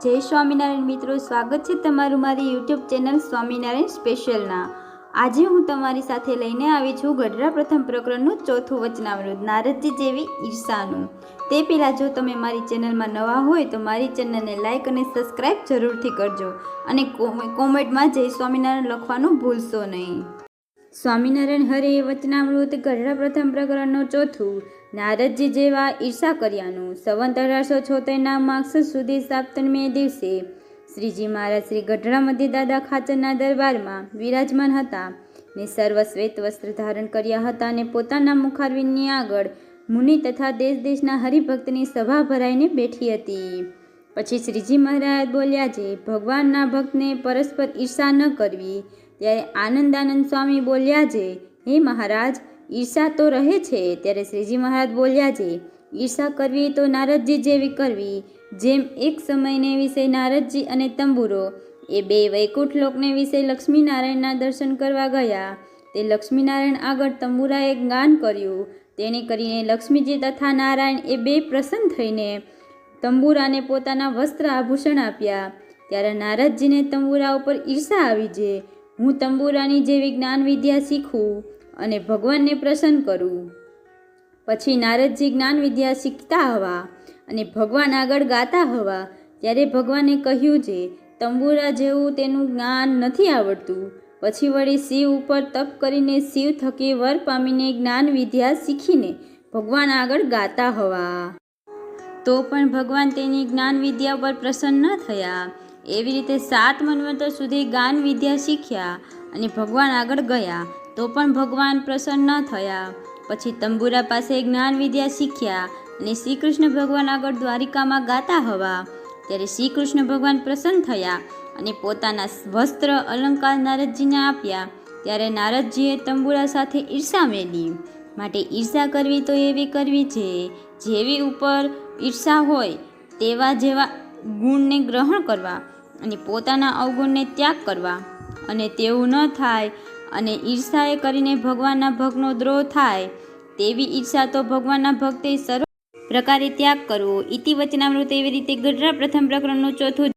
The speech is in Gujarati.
જય સ્વામિનારાયણ મિત્રો, સ્વાગત છે તમારું મારી યુટ્યુબ ચેનલ સ્વામિનારાયણ સ્પેશિયલના। આજે હું તમારી સાથે લઈને આવી છું ગઢડા પ્રથમ પ્રકરણનું ચોથું વચનામૃત, નારદજી જેવી ઈર્ષાનું। તે પહેલાં જો તમે મારી ચેનલમાં નવા હોય તો મારી ચેનલને લાઇક અને સબસ્ક્રાઈબ જરૂરથી કરજો અને કોમેન્ટમાં જય સ્વામિનારાયણ લખવાનું ભૂલશો નહીં। સ્વામિનારાયણ હરે વચનામૃત ગઢડા પ્રથમ પ્રકરણનું ચોથું, નારદજી જેવા ઈર્ષા કર્યાનું। સંવત 1876ના માગસર સુધી સાપ્તમીએ દિવસે શ્રીજી મહારાજ શ્રી ગઢડા મધ્ય દાદા ખાચરના દરબારમાં વિરાજમાન હતા ને સર્વ શ્વેત વસ્ત્ર ધારણ કર્યા હતા અને પોતાના મુખારવિંદની આગળ મુનિ તથા દેશ દેશના હરિભક્તની સભા ભરાઈને બેઠી હતી। પછી શ્રીજી મહારાજ બોલ્યા છે, ભગવાનના ભક્તને પરસ્પર ઈર્ષા ન કરવી। ત્યારે આનંદાનંદ સ્વામી બોલ્યા છે, હે મહારાજ, ઈર્ષા તો રહે છે। ત્યારે શ્રીજી મહારાજ બોલ્યા છે, ઈર્ષા કરવી તો નારદજી જેવી કરવી। જેમ એક સમયને વિશે નારદજી અને તંબુરો એ બે વૈકુંઠ લોકને વિશે લક્ષ્મીનારાયણના દર્શન કરવા ગયા। તે લક્ષ્મીનારાયણ આગળ તંબુરાએ ગાન કર્યું। તેને કરીને લક્ષ્મીજી તથા નારાયણ એ બે પ્રસન્ન થઈને તંબુરાને પોતાના વસ્ત્ર આભૂષણ આપ્યા। ત્યારે નારદજીને તંબુરા ઉપર ઈર્ષા આવી છે, હું તંબુરાની જેવી જ્ઞાન વિદ્યા શીખું અને ભગવાનને પ્રસન્ન કરું। પછી નારદજી જ્ઞાન વિદ્યા શીખતા હવા અને ભગવાન આગળ ગાતા હવા। ત્યારે ભગવાને કહ્યું છે, તંબુરા જેવું તેનું જ્ઞાન નથી આવડતું। પછી વળી શિવ ઉપર તપ કરીને શિવ થકી વર પામીને જ્ઞાન વિદ્યા શીખીને ભગવાન આગળ ગાતા હવા, તો પણ ભગવાન તેની જ્ઞાન વિદ્યા ઉપર પ્રસન્ન ન થયા। એવી રીતે 7 મન્વંતર સુધી જ્ઞાન વિદ્યા શીખ્યા અને ભગવાન આગળ ગયા, તો પણ ભગવાન પ્રસન્ન ન થયા। પછી તંબુરા પાસે જ્ઞાન વિદ્યા શીખ્યા અને શ્રી કૃષ્ણ ભગવાન આગળ દ્વારિકામાં ગાતા હવા। ત્યારે શ્રી કૃષ્ણ ભગવાન પ્રસન્ન થયા અને પોતાના વસ્ત્ર અલંકાર નારદજીને આપ્યા। ત્યારે નારદજીએ તંબુરા સાથે ઈર્ષા મેલી। માટે ઈર્ષા કરવી તો એવી કરવી છે, જેવી ઉપર ઈર્ષા હોય તેવા જેવા ગુણને ગ્રહણ કરવા અને પોતાના અવગુણને ત્યાગ કરવા। અને તેવું ન થાય અને ઈર્ષાએ કરીને ભગવાનના ભક્તનો દ્રોહ થાય તેવી ઈર્ષા તો ભગવાનના ભક્તે સર્વ પ્રકારે ત્યાગ કરવો। ઇતિ વચનામૃત। એવી રીતે ગઢડા પ્રથમ પ્રકરણનું ચોથું